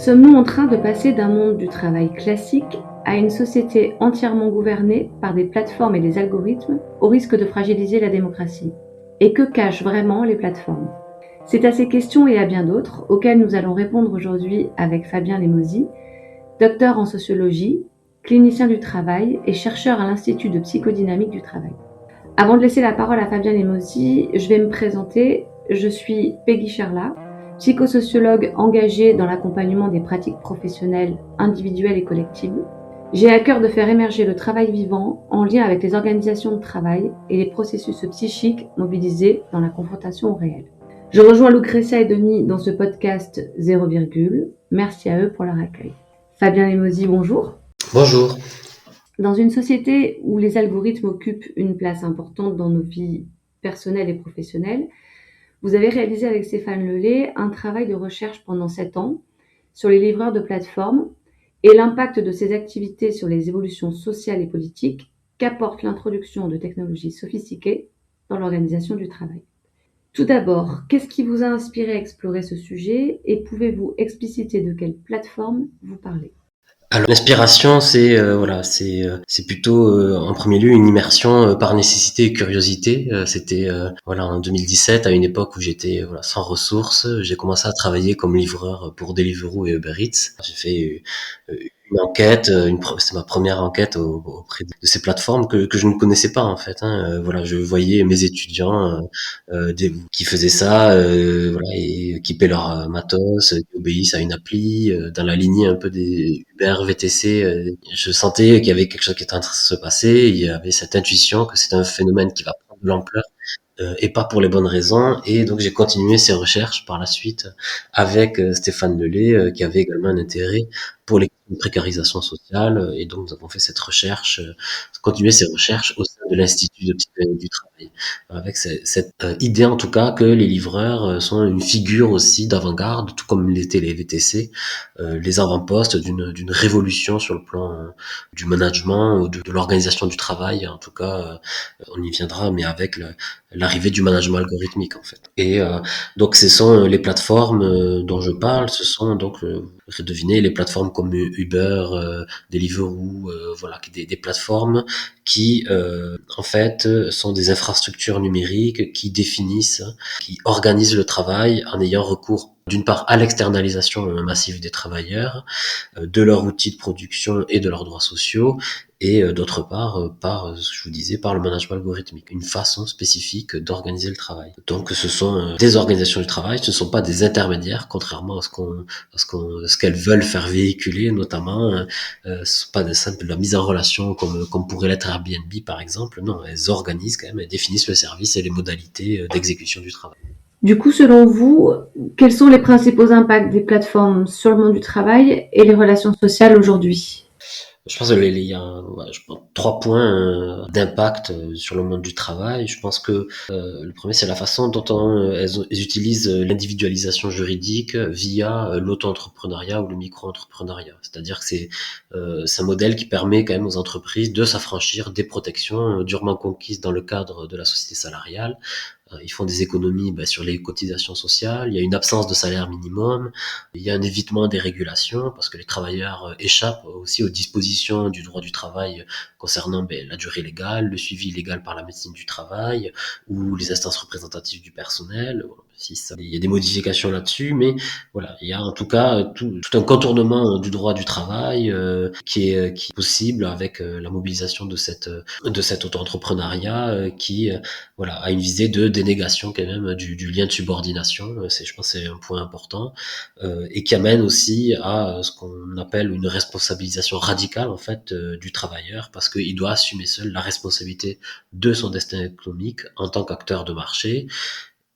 Sommes-nous en train de passer d'un monde du travail classique à une société entièrement gouvernée par des plateformes et des algorithmes au risque de fragiliser la démocratie? Et que cachent vraiment les plateformes? C'est à ces questions et à bien d'autres auxquelles nous allons répondre aujourd'hui avec Fabien Lemozi, docteur en sociologie, clinicien du travail et chercheur à l'Institut de psychodynamique du travail. Avant de laisser la parole à Fabien Lemozi, je vais me présenter. Je suis Peggy Charla, psychosociologue engagée dans l'accompagnement des pratiques professionnelles individuelles et collectives. J'ai à cœur de faire émerger le travail vivant en lien avec les organisations de travail et les processus psychiques mobilisés dans la confrontation au réel. Je rejoins Lucretia et Denis dans ce podcast 0, merci à eux pour leur accueil. Fabien Lemozi, bonjour. Bonjour. Dans une société où les algorithmes occupent une place importante dans nos vies personnelles et professionnelles, vous avez réalisé avec Stéphane Lelay un travail de recherche pendant 7 ans sur les livreurs de plateformes et l'impact de ces activités sur les évolutions sociales et politiques qu'apporte l'introduction de technologies sophistiquées dans l'organisation du travail. Tout d'abord, qu'est-ce qui vous a inspiré à explorer ce sujet et pouvez-vous expliciter de quelle plateforme vous parlez ? Alors l'inspiration, c'est plutôt en premier lieu une immersion par nécessité et curiosité. C'était en 2017, à une époque où j'étais sans ressources. J'ai commencé à travailler comme livreur pour Deliveroo et Uber Eats. J'ai fait une enquête, c'est ma première enquête auprès de ces plateformes que je ne connaissais pas en fait. Je voyais mes étudiants qui faisaient ça, et équipaient leur matos, qui obéissent à une appli, dans la lignée un peu des Uber, VTC. Je sentais qu'il y avait quelque chose qui était en train de se passer. Il y avait cette intuition que c'est un phénomène qui va prendre de l'ampleur. Et pas pour les bonnes raisons. Et donc j'ai continué ces recherches par la suite avec Stéphane Lelay, qui avait également un intérêt pour les précarisation sociale. Et donc nous avons fait cette recherche, continué ces recherches au sein de l'Institut de psychologie du travail, avec cette idée en tout cas que les livreurs sont une figure aussi d'avant-garde, tout comme l'étaient les VTC, les avant-postes d'une révolution sur le plan du management ou de l'organisation du travail. En tout cas, on y viendra, mais avec l'arrivée du management algorithmique en fait. Et donc ce sont les plateformes dont je parle, ce sont donc devinez les plateformes comme Uber, Deliveroo, des plateformes qui en fait sont des infrastructures numériques qui définissent, qui organisent le travail en ayant recours d'une part à l'externalisation massive des travailleurs, de leurs outils de production et de leurs droits sociaux, et d'autre part par, je vous disais, par le management algorithmique, une façon spécifique d'organiser le travail. Donc ce sont des organisations du travail, ce ne sont pas des intermédiaires, contrairement à ce qu'elles veulent faire véhiculer, notamment, ce sont pas de la mise en relation comme pourrait l'être Airbnb par exemple. Non, elles organisent quand même, elles définissent le service et les modalités d'exécution du travail. Du coup, selon vous, quels sont les principaux impacts des plateformes sur le monde du travail et les relations sociales aujourd'hui ? Je pense qu'il y a 3 points d'impact sur le monde du travail. Je pense que le premier, c'est la façon dont elles utilisent l'individualisation juridique via l'auto-entrepreneuriat ou le micro-entrepreneuriat. C'est-à-dire que c'est un modèle qui permet quand même aux entreprises de s'affranchir des protections durement conquises dans le cadre de la société salariale. Ils font des économies sur les cotisations sociales, il y a une absence de salaire minimum, il y a un évitement des régulations parce que les travailleurs échappent aussi aux dispositions du droit du travail concernant la durée légale, le suivi légal par la médecine du travail ou les instances représentatives du personnel. Il y a des modifications là-dessus, mais voilà, il y a en tout cas tout un contournement du droit du travail qui est possible avec la mobilisation de cet auto-entrepreneuriat qui a une visée de dénégation quand même du lien de subordination. Je pense que c'est un point important et qui amène aussi à ce qu'on appelle une responsabilisation radicale en fait du travailleur, parce qu'il doit assumer seul la responsabilité de son destin économique en tant qu'acteur de marché.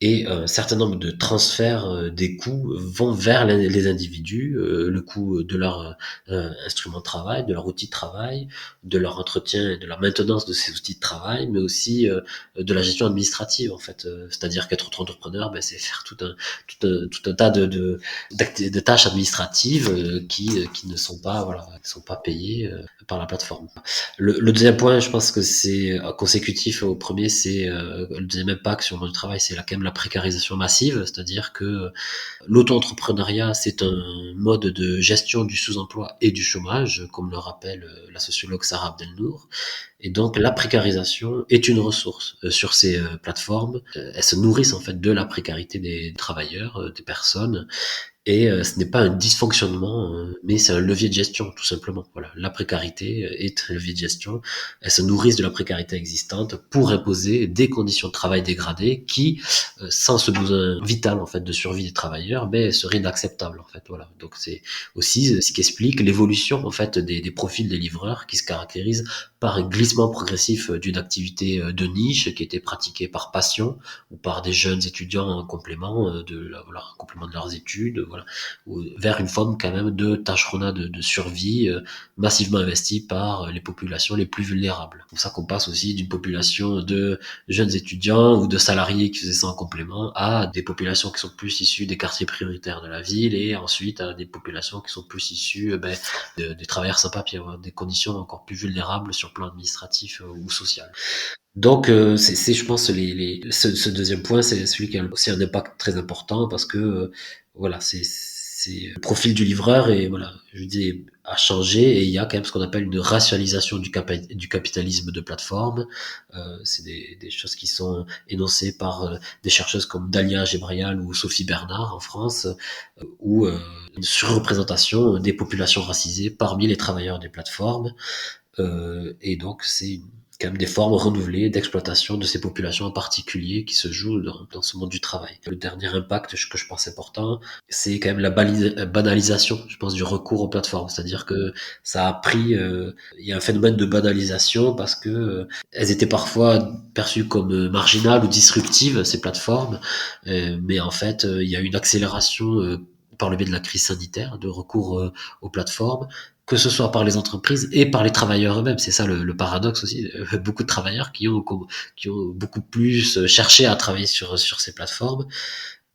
Et un certain nombre de transferts des coûts vont vers les individus, le coût de leur instrument de travail, de leur outil de travail, de leur entretien et de la maintenance de ces outils de travail, mais aussi de la gestion administrative en fait. C'est-à-dire qu'être entrepreneur, c'est faire tout un tas de tâches administratives qui ne sont pas qui sont pas payées par la plateforme. Le deuxième point, je pense que c'est consécutif au premier, c'est le deuxième impact sur le monde du travail, c'est quand même la précarisation massive, c'est-à-dire que l'auto-entrepreneuriat, c'est un mode de gestion du sous-emploi et du chômage, comme le rappelle la sociologue Sarah Abdelnour. Et donc la précarisation est une ressource sur ces plateformes. Elles se nourrissent en fait de la précarité des travailleurs, des personnes. Et ce n'est pas un dysfonctionnement, mais c'est un levier de gestion, tout simplement. Voilà, la précarité est un levier de gestion. Elles se nourrissent de la précarité existante pour imposer des conditions de travail dégradées qui, sans ce besoin vital en fait de survie des travailleurs, ben seraient inacceptables en fait. Voilà. Donc c'est aussi ce qui explique l'évolution en fait des profils des livreurs qui se caractérisent par un glissement progressif d'une activité de niche qui était pratiquée par passion ou par des jeunes étudiants en complément voilà, en complément de leurs études, voilà, ou vers une forme quand même de tâcheronnat de survie massivement investie par les populations les plus vulnérables. C'est pour ça qu'on passe aussi d'une population de jeunes étudiants ou de salariés qui faisaient ça en complément à des populations qui sont plus issues des quartiers prioritaires de la ville et ensuite à des populations qui sont plus issues des travailleurs sans papier, hein, des conditions encore plus vulnérables sur le plan administratif ou social. Donc c'est je pense ce deuxième point c'est celui qui a aussi un impact très important parce que voilà c'est le profil du livreur et voilà je dis a changé et il y a quand même ce qu'on appelle une racialisation du capitalisme de plateforme. C'est des choses qui sont énoncées par des chercheuses comme Dalia Gebrial ou Sophie Bernard en France où une surreprésentation des populations racisées parmi les travailleurs des plateformes. Et donc, c'est quand même des formes renouvelées d'exploitation de ces populations en particulier qui se jouent dans ce monde du travail. Le dernier impact que je pense important, c'est quand même la banalisation, je pense, du recours aux plateformes. C'est-à-dire que ça a pris, il y a un phénomène de banalisation parce que elles étaient parfois perçues comme marginales ou disruptives, ces plateformes, mais en fait, il y a eu une accélération par le biais de la crise sanitaire de recours aux plateformes que ce soit par les entreprises et par les travailleurs eux-mêmes. C'est ça le paradoxe aussi. Beaucoup de travailleurs qui ont beaucoup plus cherché à travailler sur ces plateformes.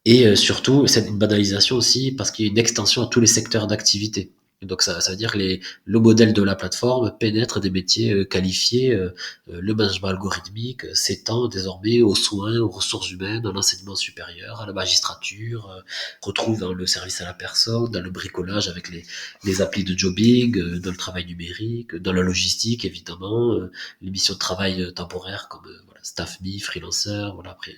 Et surtout, c'est une banalisation aussi parce qu'il y a une extension à tous les secteurs d'activité. Donc ça veut dire que le modèle de la plateforme pénètre des métiers qualifiés. Le management algorithmique s'étend désormais aux soins, aux ressources humaines, à l'enseignement supérieur, à la magistrature, retrouve dans le service à la personne, dans le bricolage avec les applis de jobbing, dans le travail numérique, dans la logistique évidemment, les missions de travail temporaires comme voilà, StaffMe, Freelancer, voilà après.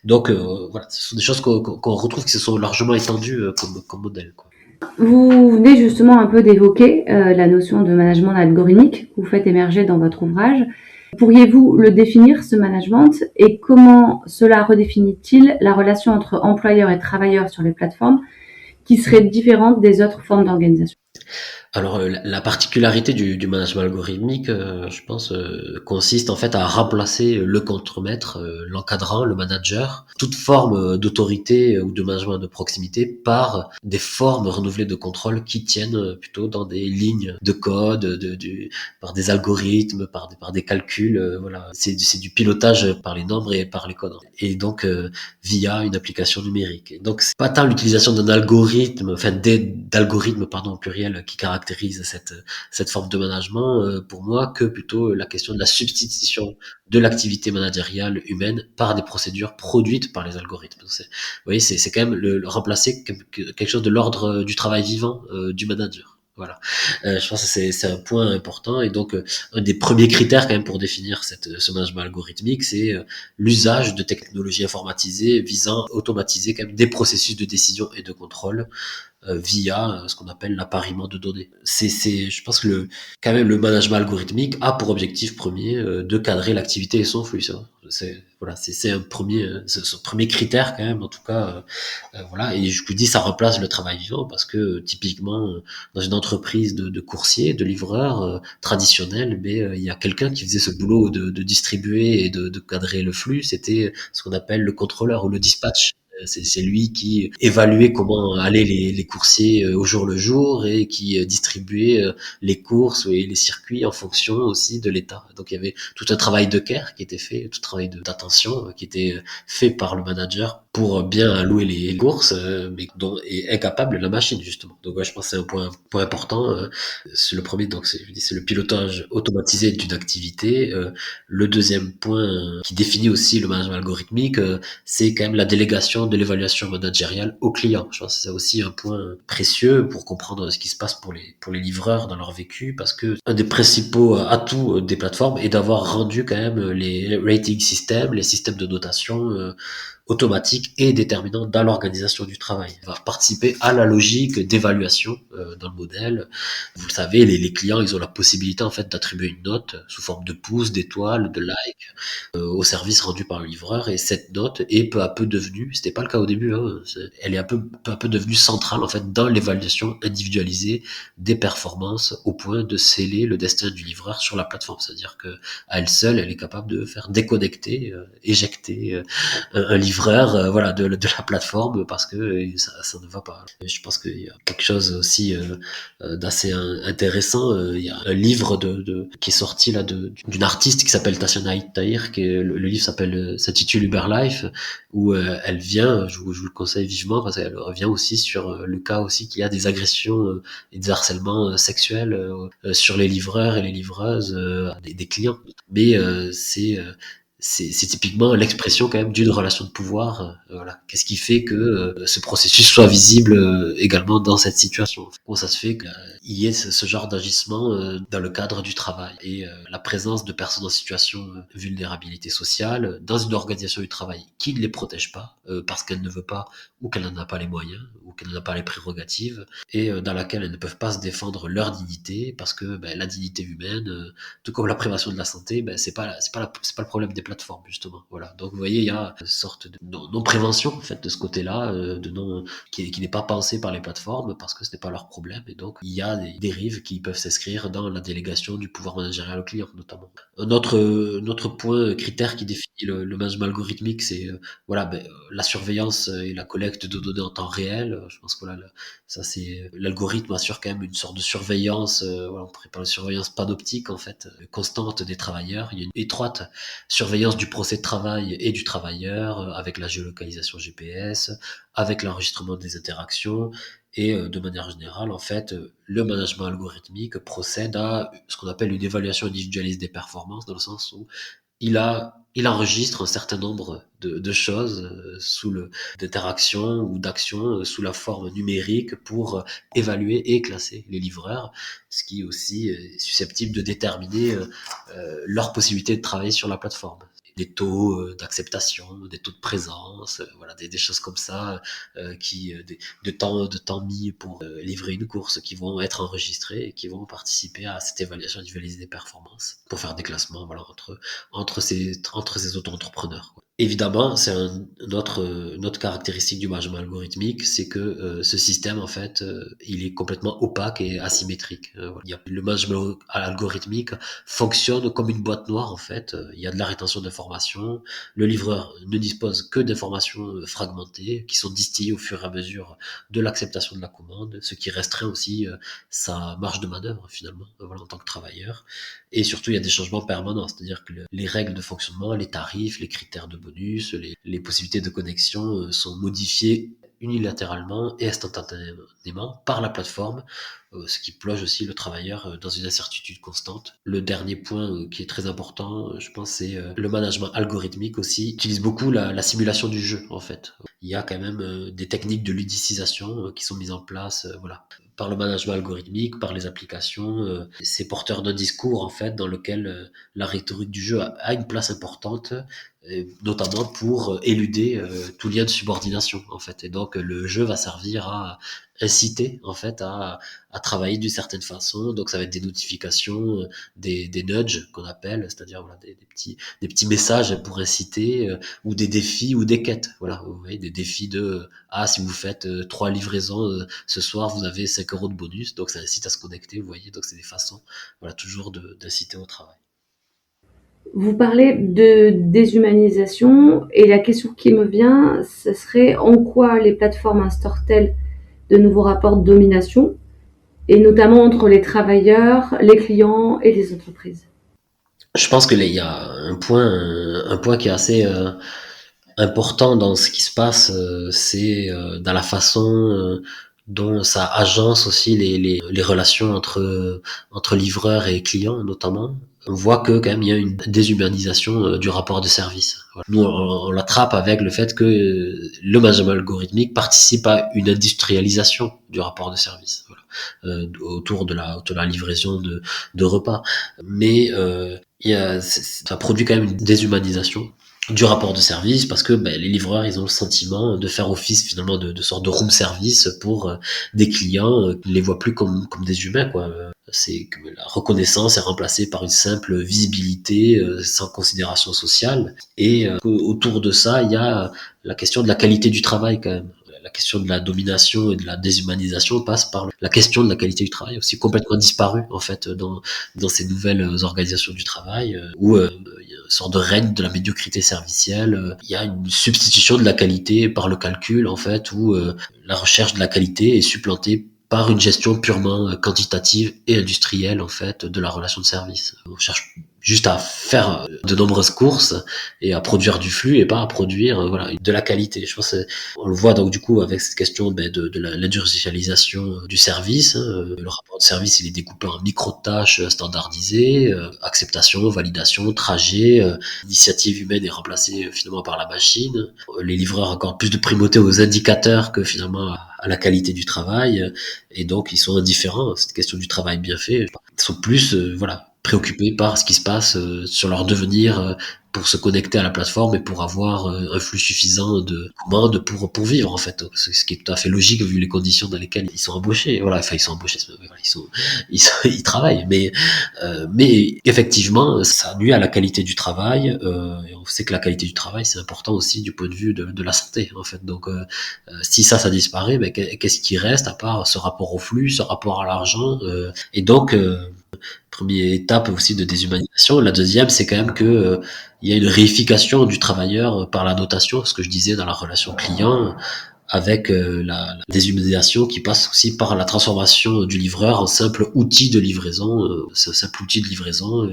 Donc voilà, ce sont des choses qu'on retrouve qui se sont largement étendues comme modèle, quoi. Vous venez justement un peu d'évoquer la notion de management algorithmique que vous faites émerger dans votre ouvrage. Pourriez-vous le définir, ce management, et comment cela redéfinit-il la relation entre employeurs et travailleurs sur les plateformes qui serait différente des autres formes d'organisation? Alors la particularité du management algorithmique, je pense, consiste en fait à remplacer le contremaître, l'encadrant, le manager, toute forme d'autorité ou de management de proximité par des formes renouvelées de contrôle qui tiennent plutôt dans des lignes de code, par des algorithmes, par des calculs. Voilà, c'est du pilotage par les nombres et par les codes. Et donc via une application numérique. Et donc c'est pas tant l'utilisation d'un algorithme, enfin d'algorithmes pardon au pluriel qui caractérise cette forme de management pour moi que plutôt la question de la substitution de l'activité managériale humaine par des procédures produites par les algorithmes. Donc vous voyez, c'est quand même le remplacer quelque chose de l'ordre du travail vivant du manager. Voilà. Je pense que c'est un point important et donc un des premiers critères quand même pour définir ce management algorithmique, c'est l'usage de technologies informatisées visant à automatiser quand même des processus de décision et de contrôle via ce qu'on appelle l'appariement de données. Je pense que quand même le management algorithmique a pour objectif premier de cadrer l'activité et son flux. Ça. C'est un premier, ce premier critère quand même en tout cas. Voilà, et je vous dis ça remplace le travail vivant parce que typiquement dans une entreprise de coursier, de livreur traditionnel, mais il y a quelqu'un qui faisait ce boulot de distribuer et de cadrer le flux. C'était ce qu'on appelle le contrôleur ou le dispatch. C'est lui qui évaluait comment allaient les coursiers au jour le jour et qui distribuait les courses et les circuits en fonction aussi de l'état. Donc il y avait tout un travail de care qui était fait, tout un travail d'attention qui était fait par le manager pour bien allouer les courses, mais dont est incapable la machine justement. Donc ouais, je pense que c'est un point important. C'est le premier, donc c'est le pilotage automatisé d'une activité. Le deuxième point qui définit aussi le management algorithmique, c'est quand même la délégation de l'évaluation managériale au client. Je pense que c'est aussi un point précieux pour comprendre ce qui se passe pour les livreurs dans leur vécu, parce que un des principaux atouts des plateformes est d'avoir rendu quand même les rating systems, les systèmes de notation automatique et déterminant dans l'organisation du travail. Il va participer à la logique d'évaluation dans le modèle. Vous le savez, les clients, ils ont la possibilité en fait d'attribuer une note sous forme de pouces, d'étoiles, de likes au service rendu par le livreur, et cette note est peu à peu devenue, c'était pas le cas au début, hein, elle est peu à peu devenue centrale en fait dans l'évaluation individualisée des performances, au point de sceller le destin du livreur sur la plateforme. C'est-à-dire que à elle seule, elle est capable de faire déconnecter, éjecter un livreur voilà de la plateforme parce que ça ne va pas. Je pense qu'il y a quelque chose aussi d'assez intéressant. Il y a un livre qui est sorti là d'une artiste qui s'appelle Tassiana Tahir, le livre s'intitule Uber Life, où elle vient, je vous le conseille vivement, parce qu'elle revient aussi sur le cas aussi qu'il y a des agressions et des harcèlements sexuels sur les livreurs et les livreuses, des clients. Mais c'est typiquement l'expression quand même d'une relation de pouvoir. Voilà. Qu'est-ce qui fait que ce processus soit visible également dans cette situation? Comment ça se fait qu'il y ait ce genre d'agissement dans le cadre du travail, et la présence de personnes en situation de vulnérabilité sociale dans une organisation du travail qui ne les protège pas parce qu'elle ne veut pas, ou qu'elle n'en a pas les moyens, ou qu'elle n'en a pas les prérogatives, et dans laquelle elles ne peuvent pas se défendre leur dignité, parce que la dignité humaine, tout comme la prévention de la santé, c'est pas le problème des plateformes justement. Voilà. Donc vous voyez, il y a une sorte de non-prévention en fait de ce côté-là, de non qui n'est pas pensée par les plateformes parce que ce n'est pas leur problème, et donc il y a des dérives qui peuvent s'inscrire dans la délégation du pouvoir managérial au client notamment. Un autre point critère qui définit le management algorithmique, c'est la surveillance et la collecte de données en temps réel. Je pense que voilà, ça c'est l'algorithme assure quand même une sorte de surveillance, on pourrait parler de surveillance panoptique en fait, constante des travailleurs. Il y a une étroite surveillance du procès de travail et du travailleur, avec la géolocalisation GPS, avec l'enregistrement des interactions, et de manière générale, en fait, le management algorithmique procède à ce qu'on appelle une évaluation individualisée des performances, dans le sens où il enregistre un certain nombre de choses d'interactions ou d'actions sous la forme numérique pour évaluer et classer les livreurs, ce qui est aussi susceptible de déterminer leur possibilité de travailler sur la plateforme. Des taux d'acceptation, des taux de présence, voilà, des choses comme ça, de temps mis pour livrer une course, qui vont être enregistrés et qui vont participer à cette évaluation individualisée des performances pour faire des classements, voilà, entre ces auto-entrepreneurs, quoi. Évidemment, c'est une autre caractéristique du management algorithmique, c'est que ce système, en fait, il est complètement opaque et asymétrique. Voilà. Le management algorithmique fonctionne comme une boîte noire, en fait. Il y a de la rétention d'informations. Le livreur ne dispose que d'informations fragmentées qui sont distillées au fur et à mesure de l'acceptation de la commande, ce qui restreint aussi sa marge de manœuvre, finalement, voilà, en tant que travailleur. Et surtout, il y a des changements permanents, c'est-à-dire que les règles de fonctionnement, les tarifs, les critères de bonus, les possibilités de connexion sont modifiées unilatéralement et instantanément par la plateforme, ce qui plonge aussi le travailleur dans une incertitude constante. Le dernier point qui est très important, je pense, c'est le management algorithmique aussi utilise beaucoup la simulation du jeu, en fait. Il y a quand même des techniques de ludicisation qui sont mises en place, voilà, par le management algorithmique, par les applications. C'est porteur d'un discours en fait dans lequel la rhétorique du jeu a une place importante, notamment pour éluder tout lien de subordination en fait. Et donc le jeu va servir à inciter en fait à travailler d'une certaine façon. Donc ça va être des notifications, des nudges qu'on appelle, c'est-à-dire voilà, des petits messages pour inciter, ou des défis ou des quêtes. Voilà, vous voyez, des défis de si vous faites 3 livraisons ce soir, vous avez 5 euros de bonus. Donc ça incite à se connecter, vous voyez. Donc c'est des façons, voilà, toujours d'inciter au travail. Vous parlez de déshumanisation et la question qui me vient, ce serait en quoi les plateformes instaurent-elles de nouveaux rapports de domination, et notamment entre les travailleurs, les clients et les entreprises? Je pense que là, il y a un point qui est important dans ce qui se passe, c'est dans la façon dont ça agence aussi les relations entre livreurs et clients notamment. On voit que quand même il y a une déshumanisation du rapport de service. Voilà. Nous on l'attrape avec le fait que le management algorithmique participe à une industrialisation du rapport de service. Voilà. Autour de la livraison de repas. Mais ça produit quand même une déshumanisation du rapport de service parce que les livreurs ils ont le sentiment de faire office finalement de sorte de room service pour des clients qui ne les voient plus comme des humains quoi. C'est que la reconnaissance est remplacée par une simple visibilité sans considération sociale et autour de ça il y a la question de la qualité du travail quand même. La question de la domination et de la déshumanisation passe par la question de la qualité du travail, aussi complètement disparue en fait dans ces nouvelles organisations du travail où il y a une sorte de règne de la médiocrité servicielle. Il y a une substitution de la qualité par le calcul en fait où la recherche de la qualité est supplantée par une gestion purement quantitative et industrielle en fait de la relation de service. On cherche juste à faire de nombreuses courses et à produire du flux et pas à produire de la qualité. Je pense que on le voit donc du coup avec cette question de l'industrialisation du service. Le rapport de service il est découpé en micro-tâches standardisées, acceptation, validation, trajet, l'initiative humaine est remplacée finalement par la machine. Les livreurs ont encore plus de primauté aux indicateurs que finalement à la qualité du travail et donc ils sont indifférents à cette question du travail bien fait. Ils sont plus préoccupés par ce qui se passe sur leur devenir pour se connecter à la plateforme et pour avoir un flux suffisant de commandes pour vivre en fait, ce qui est tout à fait logique vu les conditions dans lesquelles ils sont embauchés. Voilà, enfin ils sont embauchés, ils travaillent, mais effectivement ça nuit à la qualité du travail. Et on sait que la qualité du travail c'est important aussi du point de vue de la santé en fait. Donc si ça disparaît, qu'est-ce qui reste à part ce rapport au flux, ce rapport à l'argent et donc première étape aussi de déshumanisation. La deuxième, c'est quand même que il y a une réification du travailleur par la notation, ce que je disais dans la relation client, avec la déshumanisation qui passe aussi par la transformation du livreur en simple outil de livraison, simple outil de livraison.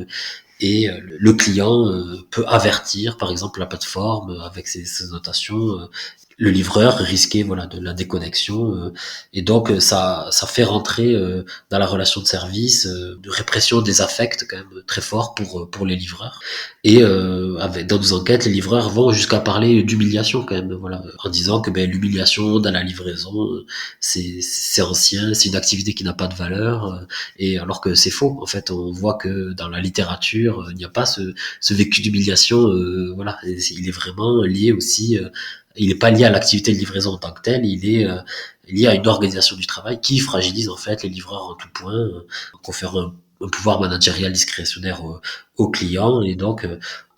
Et le client peut avertir, par exemple, la plateforme avec ses notations. Le livreur risquait de la déconnexion et donc ça fait rentrer dans la relation de service de répression des affects quand même très fort pour les livreurs et dans nos enquêtes les livreurs vont jusqu'à parler d'humiliation quand même en disant que l'humiliation dans la livraison c'est ancien, c'est une activité qui n'a pas de valeur et alors que c'est faux en fait. On voit que dans la littérature il n'y a pas ce vécu d'humiliation il est vraiment lié aussi il n'est pas lié à l'activité de livraison en tant que telle, il est lié à une organisation du travail qui fragilise en fait les livreurs en tout point, confère un pouvoir managérial discrétionnaire aux clients et donc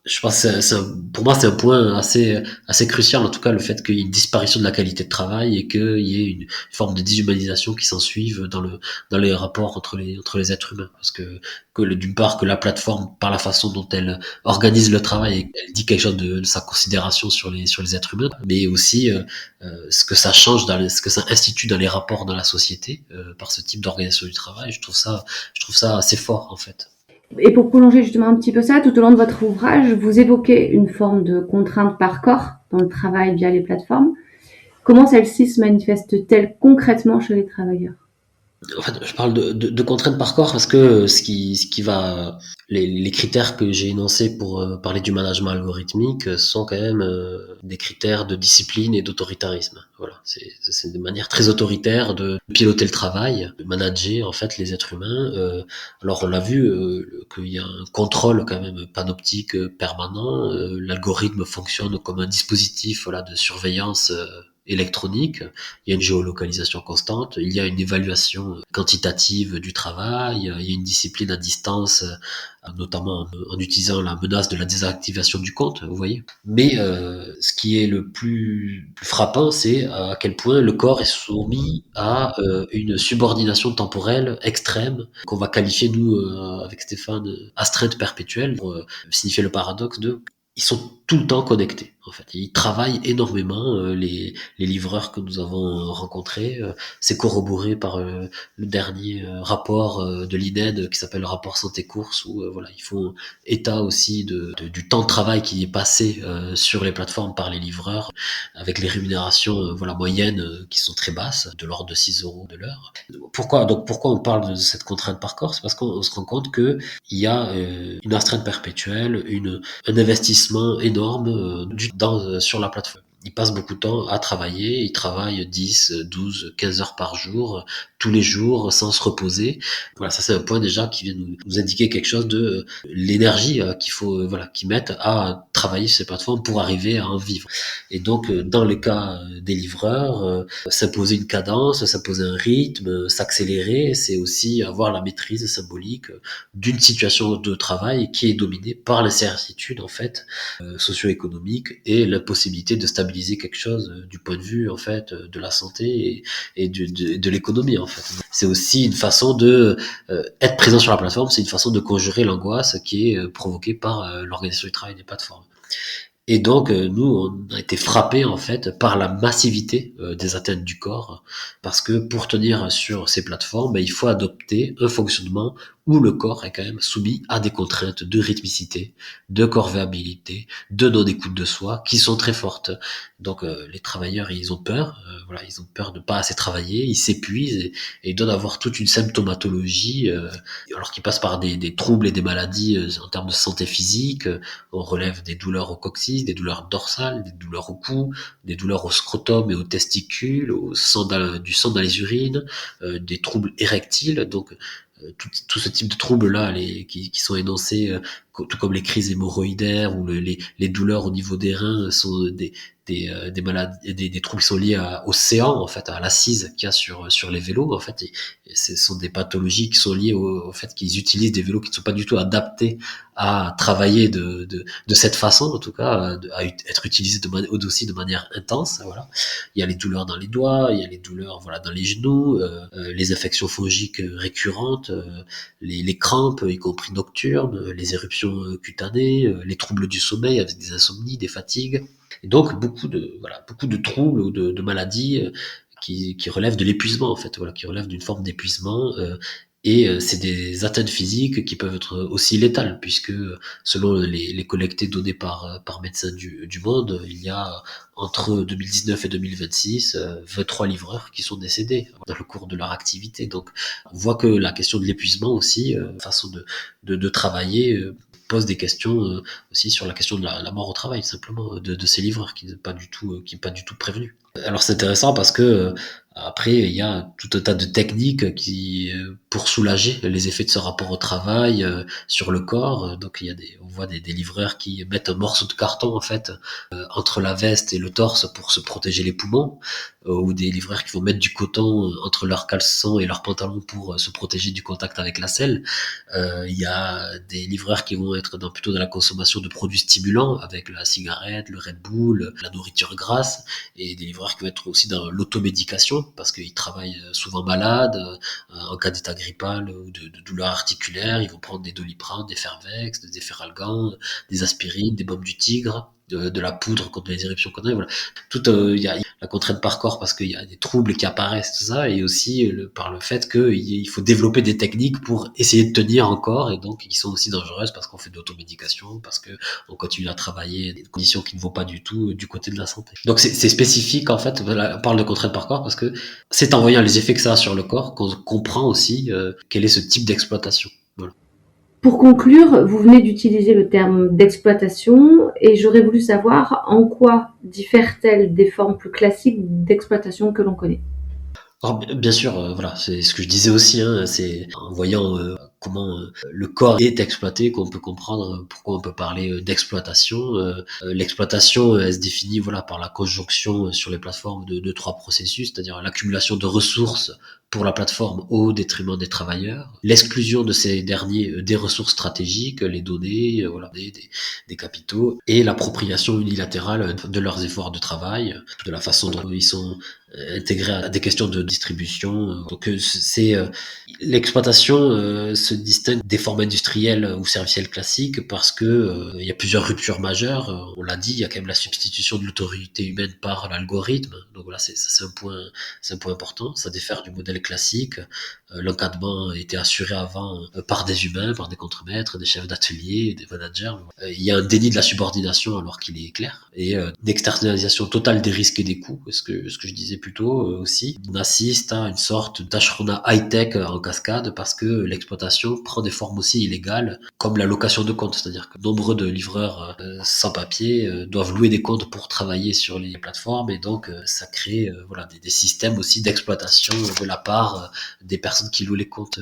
je pense que pour moi c'est un point assez crucial en tout cas le fait qu'il y ait une disparition de la qualité de travail et qu'il y ait une forme de déshumanisation qui s'ensuive dans les rapports entre les êtres humains parce que d'une part que la plateforme par la façon dont elle organise le travail elle dit quelque chose de sa considération sur les êtres humains mais aussi ce que ça change ce que ça institue dans les rapports dans la société par ce type d'organisation du travail. Je trouve ça assez fort en fait. Et pour prolonger justement un petit peu ça, tout au long de votre ouvrage, vous évoquez une forme de contrainte par corps dans le travail via les plateformes. Comment celle-ci se manifeste-t-elle concrètement chez les travailleurs ? En fait, je parle de contraintes par corps parce que les critères que j'ai énoncés pour parler du management algorithmique sont quand même des critères de discipline et d'autoritarisme. Voilà, c'est des manières très autoritaires de piloter le travail, de manager en fait les êtres humains. Alors on l'a vu qu'il y a un contrôle quand même panoptique permanent. L'algorithme fonctionne comme un dispositif de surveillance électronique, il y a une géolocalisation constante, il y a une évaluation quantitative du travail, il y a une discipline à distance, notamment en utilisant la menace de la désactivation du compte, vous voyez. Mais ce qui est le plus frappant, c'est à quel point le corps est soumis à une subordination temporelle extrême, qu'on va qualifier, nous, avec Stéphane, astreinte perpétuelle, pour signifier le paradoxe de ils sont tout le temps connectés. En fait, ils travaillent énormément. Les livreurs que nous avons rencontrés, c'est corroboré par le dernier rapport de l'INED qui s'appelle le rapport santé course, où voilà, ils font état aussi du temps de travail qui est passé sur les plateformes par les livreurs, avec les rémunérations voilà moyennes qui sont très basses, de l'ordre de 6 euros de l'heure. Pourquoi on parle de cette contrainte par corps? C'est parce qu'on se rend compte que il y a une astreinte perpétuelle, un investissement énorme sur la plateforme. Ils passent beaucoup de temps à travailler, ils travaillent 10, 12, 15 heures par jour, tous les jours, sans se reposer. Voilà, ça c'est un point déjà qui vient nous indiquer quelque chose de l'énergie qu'il faut, voilà, qu'ils mettent à travailler sur ces plateformes pour arriver à en vivre. Et donc, dans le cas des livreurs, s'imposer une cadence, s'imposer un rythme, s'accélérer, c'est aussi avoir la maîtrise symbolique d'une situation de travail qui est dominée par l'incertitude, en fait, socio-économique et l'impossibilité de stabiliser quelque chose du point de vue en fait de la santé et de l'économie en fait. C'est aussi une façon de être présent sur la plateforme, c'est une façon de conjurer l'angoisse qui est provoquée par l'organisation du travail des plateformes. Et donc, nous, on a été frappés en fait par la massivité des atteintes du corps, parce que pour tenir sur ces plateformes, il faut adopter un fonctionnement où le corps est quand même soumis à des contraintes de rythmicité, de corvéabilité, de non-écoute de soi, qui sont très fortes. Donc, les travailleurs, ils ont peur, voilà, ils ont peur de pas assez travailler, ils s'épuisent et ils doivent avoir toute une symptomatologie, alors qu'ils passent par des troubles et des maladies en termes de santé physique. On relève des douleurs au coccyx, des douleurs dorsales, des douleurs au cou, des douleurs au scrotum et aux testicules, du sang dans les urines, des troubles érectiles. Donc tout ce type de troubles-là qui sont énoncés, tout comme les crises hémorroïdaires ou les douleurs au niveau des reins, sont des maladies, des troubles qui sont liés au séant, en fait, à l'assise qu'il y a sur les vélos, en fait. Et ce sont des pathologies qui sont liées au fait qu'ils utilisent des vélos qui ne sont pas du tout adaptés à travailler de cette façon, en tout cas, à être utilisés aussi de manière intense, voilà. Il y a les douleurs dans les doigts, il y a les douleurs, voilà, dans les genoux, les infections fongiques récurrentes, les crampes, y compris nocturnes, les éruptions cutanées, les troubles du sommeil avec des insomnies, des fatigues. Et donc beaucoup de troubles ou de maladies qui relèvent de l'épuisement en fait, voilà, qui relèvent d'une forme d'épuisement. C'est des atteintes physiques qui peuvent être aussi létales, puisque selon les collectés données par Médecins du Monde, il y a entre 2019 et 2026 23 livreurs qui sont décédés dans le cours de leur activité. Donc on voit que la question de l'épuisement aussi, façon de travailler, pose des questions aussi sur la question de la mort au travail, simplement, de ces livreurs qui n'est pas du tout prévenu. Alors c'est intéressant parce que après il y a tout un tas de techniques qui pour soulager les effets de ce rapport au travail sur le corps. Donc on voit des livreurs qui mettent un morceau de carton en fait entre la veste et le torse pour se protéger les poumons, ou des livreurs qui vont mettre du coton entre leurs caleçons et leurs pantalons pour se protéger du contact avec la selle. Il y a des livreurs qui vont être plutôt dans la consommation de produits stimulants avec la cigarette, le Red Bull, la nourriture grasse, et des livreurs qui vont être aussi dans l'automédication parce qu'ils travaillent souvent malades, en cas d'état grippal ou de douleurs articulaires. Ils vont prendre des Doliprane, des Fervex, des Efferalgan, des aspirines, des baumes du tigre, de la poudre contre les éruptions cutanées, voilà. Il y a la contrainte par corps parce qu'il y a des troubles qui apparaissent, tout ça, et aussi par le fait qu'il faut développer des techniques pour essayer de tenir encore, et donc qui sont aussi dangereuses parce qu'on fait de l'automédication, parce que on continue à travailler des conditions qui ne vont pas du tout du côté de la santé. Donc c'est spécifique en fait, on parle de contrainte par corps parce que c'est en voyant les effets que ça a sur le corps qu'on comprend aussi quel est ce type d'exploitation. Voilà. Pour conclure, vous venez d'utiliser le terme d'exploitation et j'aurais voulu savoir en quoi diffère-t-elle des formes plus classiques d'exploitation que l'on connaît. Alors, bien sûr, voilà, c'est ce que je disais aussi, hein, c'est en voyant comment le corps est exploité qu'on peut comprendre pourquoi on peut parler d'exploitation. L'exploitation, elle se définit voilà par la conjonction sur les plateformes de trois processus, c'est-à-dire l'accumulation de ressources pour la plateforme au détriment des travailleurs, l'exclusion de ces derniers des ressources stratégiques, les données, voilà, des capitaux, et l'appropriation unilatérale de leurs efforts de travail, de la façon dont ils sont intégrés à des questions de distribution. Donc c'est l'exploitation se se distingue des formes industrielles ou servicielles classiques parce que il y a plusieurs ruptures majeures. On l'a dit, il y a quand même la substitution de l'autorité humaine par l'algorithme. Donc voilà, c'est un point important. Ça diffère du modèle classique. L'encadrement était assuré avant par des humains, par des contremaîtres, des chefs d'atelier, des managers. Il y a un déni de la subordination alors qu'il est clair et une externalisation totale des risques et des coûts. Ce que je disais plus tôt aussi. On assiste à une sorte d'ashrona high-tech en cascade parce que l'exploitation prend des formes aussi illégales comme la location de comptes. C'est-à-dire que nombreux de livreurs sans papier doivent louer des comptes pour travailler sur les plateformes et donc ça crée voilà, des systèmes aussi d'exploitation de la part des personnes qui louent les comptes.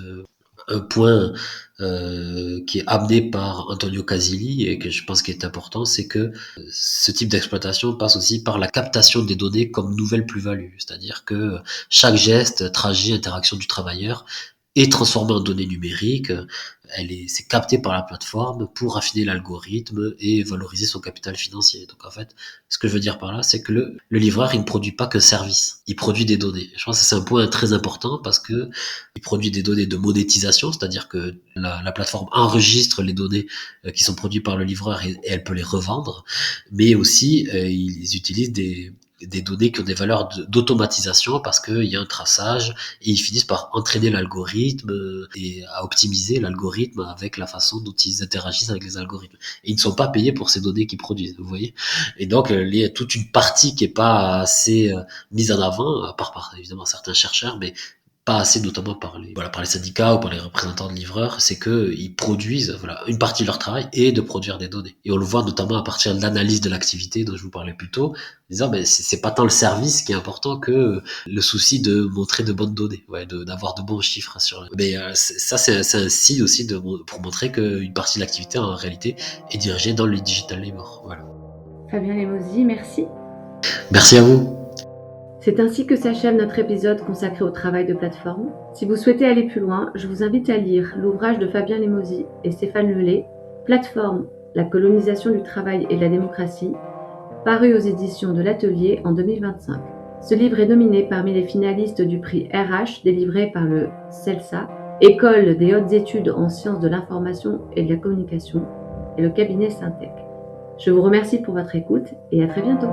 Un point qui est amené par Antonio Casilli et que je pense qui est important, c'est que ce type d'exploitation passe aussi par la captation des données comme nouvelle plus-value. C'est-à-dire que chaque geste, trajet, interaction du travailleur est transformé en données numériques. C'est capté par la plateforme pour affiner l'algorithme et valoriser son capital financier. Donc en fait, ce que je veux dire par là, c'est que le livreur, il ne produit pas que service, il produit des données. Je pense que c'est un point très important parce que il produit des données de monétisation, c'est-à-dire que la plateforme enregistre les données qui sont produites par le livreur et elle peut les revendre, mais aussi ils utilisent des données qui ont des valeurs d'automatisation parce qu'il y a un traçage et ils finissent par entraîner l'algorithme et à optimiser l'algorithme avec la façon dont ils interagissent avec les algorithmes. Et ils ne sont pas payés pour ces données qu'ils produisent, vous voyez. Et donc, il y a toute une partie qui est pas assez mise en avant, à part par évidemment certains chercheurs, mais pas assez, notamment par les syndicats ou par les représentants de livreurs, c'est que ils produisent une partie de leur travail et de produire des données. Et on le voit notamment à partir de l'analyse de l'activité dont je vous parlais plus tôt, en disant c'est pas tant le service qui est important que le souci de montrer de bonnes données, d'avoir de bons chiffres sur. Mais ça c'est un signe aussi pour montrer qu'une partie de l'activité en réalité est dirigée dans le digital labor. Voilà. Fabien Lemosy, merci. Merci à vous. C'est ainsi que s'achève notre épisode consacré au travail de plateforme. Si vous souhaitez aller plus loin, je vous invite à lire l'ouvrage de Fabien Lemosy et Stéphane Lelay, Plateforme, la colonisation du travail et de la démocratie, paru aux éditions de l'Atelier en 2025. Ce livre est nominé parmi les finalistes du prix RH délivré par le CELSA, École des hautes études en sciences de l'information et de la communication, et le cabinet Syntec. Je vous remercie pour votre écoute et à très bientôt.